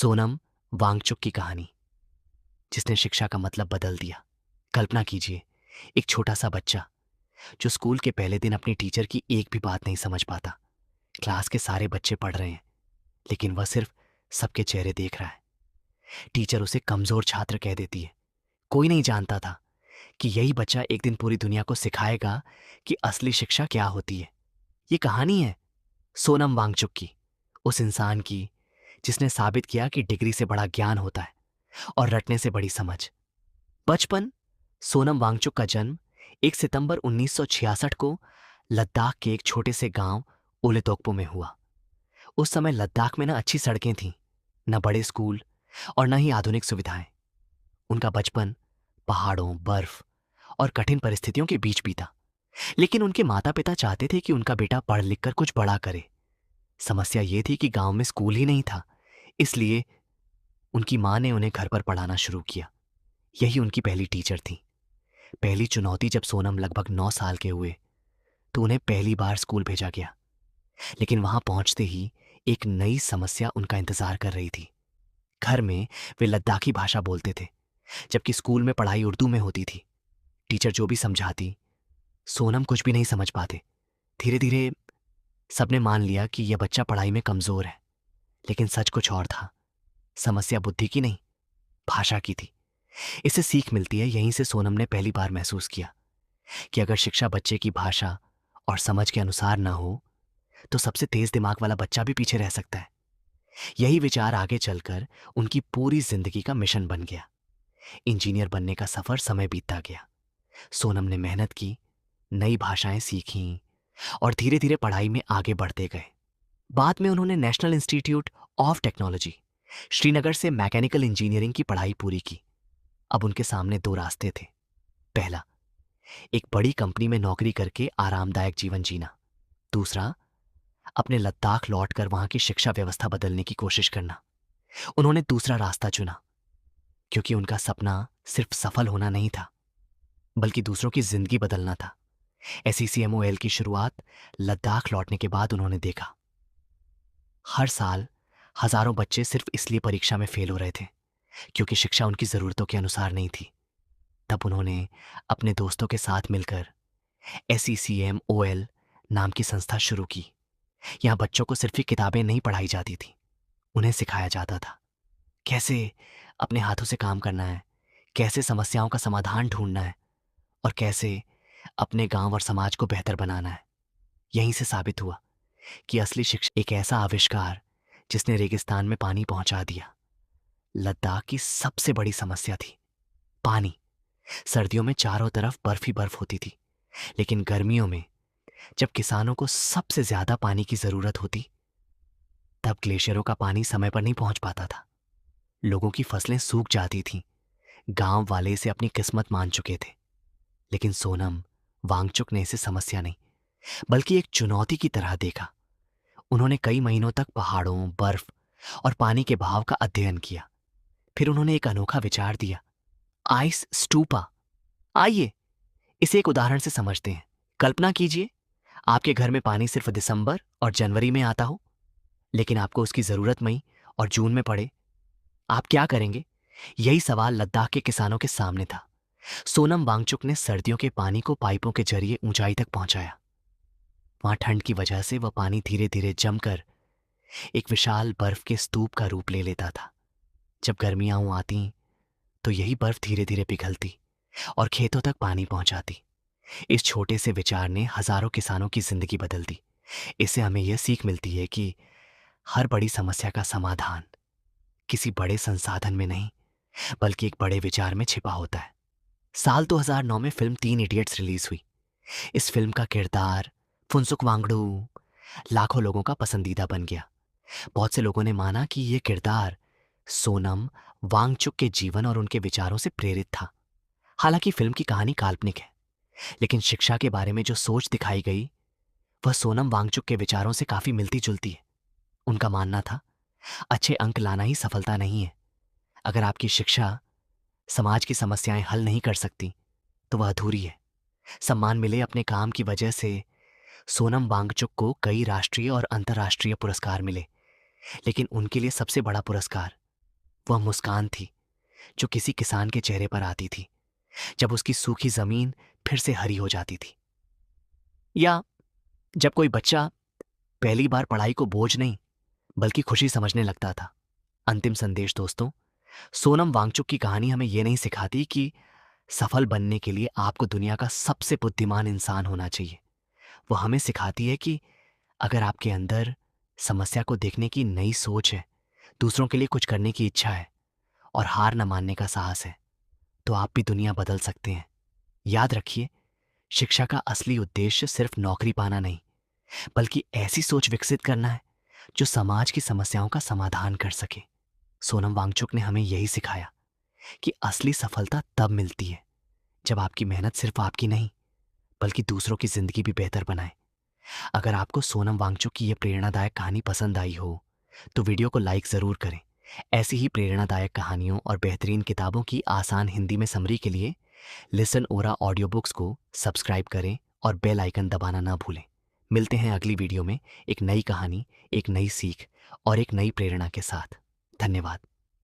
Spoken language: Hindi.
सोनम वांगचुक की कहानी जिसने शिक्षा का मतलब बदल दिया। कल्पना कीजिए, एक छोटा सा बच्चा जो स्कूल के पहले दिन अपनी टीचर की एक भी बात नहीं समझ पाता। क्लास के सारे बच्चे पढ़ रहे हैं, लेकिन वह सिर्फ सबके चेहरे देख रहा है। टीचर उसे कमजोर छात्र कह देती है। कोई नहीं जानता था कि यही बच्चा एक दिन पूरी दुनिया को सिखाएगा कि असली शिक्षा क्या होती है। ये कहानी है सोनम वांगचुक की, उस इंसान की जिसने साबित किया कि डिग्री से बड़ा ज्ञान होता है और रटने से बड़ी समझ। बचपन। सोनम वांगचुक का जन्म 1 सितंबर 1966 को लद्दाख के एक छोटे से गांव ओलेतोकपो में हुआ। उस समय लद्दाख में न अच्छी सड़कें थीं, न बड़े स्कूल और न ही आधुनिक सुविधाएं। उनका बचपन पहाड़ों, बर्फ और कठिन परिस्थितियों के बीच बीता। लेकिन उनके माता पिता चाहते थे कि उनका बेटा पढ़ लिख कर कुछ बड़ा करे। समस्या यह थी कि गांव में स्कूल ही नहीं था, इसलिए उनकी मां ने उन्हें घर पर पढ़ाना शुरू किया। यही उनकी पहली टीचर थी। पहली चुनौती जब सोनम लगभग 9 साल के हुए तो उन्हें पहली बार स्कूल भेजा गया। लेकिन वहां पहुंचते ही एक नई समस्या उनका इंतजार कर रही थी। घर में वे लद्दाखी भाषा बोलते थे, जबकि स्कूल में पढ़ाई उर्दू में होती थी। टीचर जो भी समझाती, सोनम कुछ भी नहीं समझ पाते। धीरे धीरे सबने मान लिया कि यह बच्चा पढ़ाई में कमजोर है, लेकिन सच कुछ और था। समस्या बुद्धि की नहीं, भाषा की थी। इसे सीख मिलती है। यहीं से सोनम ने पहली बार महसूस किया कि अगर शिक्षा बच्चे की भाषा और समझ के अनुसार ना हो तो सबसे तेज दिमाग वाला बच्चा भी पीछे रह सकता है। यही विचार आगे चलकर उनकी पूरी जिंदगी का मिशन बन गया। इंजीनियर बनने का सफर समय बीतता गया। सोनम ने मेहनत की, नई भाषाएं सीखीं और धीरे धीरे पढ़ाई में आगे बढ़ते गए। बाद में उन्होंने national institute of technology Srinagar से मैकेनिकल इंजीनियरिंग की पढ़ाई पूरी की। अब उनके सामने दो रास्ते थे। पहला, एक बड़ी कंपनी में नौकरी करके आरामदायक जीवन जीना। दूसरा, अपने लद्दाख लौटकर वहां की शिक्षा व्यवस्था बदलने की कोशिश करना। उन्होंने दूसरा रास्ता चुना, क्योंकि उनका सपना सिर्फ सफल होना नहीं था, बल्कि दूसरों की जिंदगी बदलना था। SECMOL की शुरुआत लद्दाख लौटने के बाद उन्होंने देखा। हर साल हजारों बच्चे सिर्फ इसलिए परीक्षा में फेल हो रहे थे क्योंकि शिक्षा उनकी जरूरतों के अनुसार नहीं थी। तब उन्होंने अपने दोस्तों के साथ मिलकर SECMOL नाम की संस्था शुरू की। यहां बच्चों को सिर्फ ही किताबें नहीं पढ़ाई जाती थी, उन्हें सिखाया जाता था कैसे अपने हाथों से काम करना है, कैसे समस्याओं का समाधान ढूंढना है और कैसे अपने गांव और समाज को बेहतर बनाना है। यहीं से साबित हुआ कि असली शिक्षा एक ऐसा आविष्कार जिसने रेगिस्तान में पानी पहुंचा दिया। लद्दाख की सबसे बड़ी समस्या थी पानी। सर्दियों में चारों तरफ बर्फ ही बर्फ होती थी, लेकिन गर्मियों में जब किसानों को सबसे ज्यादा पानी की जरूरत होती, तब ग्लेशियरों का पानी समय पर नहीं पहुंच पाता था। लोगों की फसलें सूख जाती थीं। गांव वाले इसे अपनी किस्मत मान चुके थे। लेकिन सोनम वांगचुक ने इसे समस्या नहीं, बल्कि एक चुनौती की तरह देखा। उन्होंने कई महीनों तक पहाड़ों, बर्फ और पानी के भाव का अध्ययन किया। फिर उन्होंने एक अनोखा विचार दिया, आइस स्टूपा। आइए इसे एक उदाहरण से समझते हैं। कल्पना कीजिए, आपके घर में पानी सिर्फ दिसंबर और जनवरी में आता हो, लेकिन आपको उसकी जरूरत मई और जून में पड़े। आप क्या करेंगे? यही सवाल लद्दाख के किसानों के सामने था। सोनम वांगचुक ने सर्दियों के पानी को पाइपों के जरिए ऊंचाई तक पहुंचाया। वहां ठंड की वजह से वह पानी धीरे धीरे जमकर एक विशाल बर्फ के स्तूप का रूप ले लेता था। जब गर्मियां आती तो यही बर्फ धीरे धीरे पिघलती और खेतों तक पानी पहुंचाती। इस छोटे से विचार ने हजारों किसानों की जिंदगी बदल दी। इससे हमें यह सीख मिलती है कि हर बड़ी समस्या का समाधान किसी बड़े संसाधन में नहीं, बल्कि एक बड़े विचार में छिपा होता है। साल 2009 में फिल्म 3 इडियट्स रिलीज हुई। इस फिल्म का किरदार फुनसुक वांगडू लाखों लोगों का पसंदीदा बन गया। बहुत से लोगों ने माना कि यह किरदार सोनम वांगचुक के जीवन और उनके विचारों से प्रेरित था। हालांकि फिल्म की कहानी काल्पनिक है, लेकिन शिक्षा के बारे में जो सोच दिखाई गई वह सोनम वांगचुक के विचारों से काफी मिलती जुलती है। उनका मानना था, अच्छे अंक लाना ही सफलता नहीं है। अगर आपकी शिक्षा समाज की समस्याएं हल नहीं कर सकती तो वह अधूरी है। सम्मान मिले अपने काम की वजह से सोनम वांगचुक को कई राष्ट्रीय और अंतर्राष्ट्रीय पुरस्कार मिले, लेकिन उनके लिए सबसे बड़ा पुरस्कार वह मुस्कान थी जो किसी किसान के चेहरे पर आती थी जब उसकी सूखी जमीन फिर से हरी हो जाती थी, या जब कोई बच्चा पहली बार पढ़ाई को बोझ नहीं बल्कि खुशी समझने लगता था। अंतिम संदेश दोस्तों, सोनम वांगचुक की कहानी हमें यह नहीं सिखाती कि सफल बनने के लिए आपको दुनिया का सबसे बुद्धिमान इंसान होना चाहिए। वो हमें सिखाती है कि अगर आपके अंदर समस्या को देखने की नई सोच है, दूसरों के लिए कुछ करने की इच्छा है और हार न मानने का साहस है, तो आप भी दुनिया बदल सकते हैं। याद रखिए, शिक्षा का असली उद्देश्य सिर्फ नौकरी पाना नहीं, बल्कि ऐसी सोच विकसित करना है जो समाज की समस्याओं का समाधान कर सके। सोनम वांगचुक ने हमें यही सिखाया कि असली सफलता तब मिलती है जब आपकी मेहनत सिर्फ आपकी नहीं बल्कि दूसरों की जिंदगी भी बेहतर बनाए। अगर आपको सोनम वांगचुक की यह प्रेरणादायक कहानी पसंद आई हो तो वीडियो को लाइक जरूर करें। ऐसी ही प्रेरणादायक कहानियों और बेहतरीन किताबों की आसान हिंदी में समरी के लिए लिसन ओरा ऑडियो बुक्स को सब्सक्राइब करें और बेल आइकन दबाना ना भूलें। मिलते हैं अगली वीडियो में एक नई कहानी, एक नई सीख और एक नई प्रेरणा के साथ। धन्यवाद।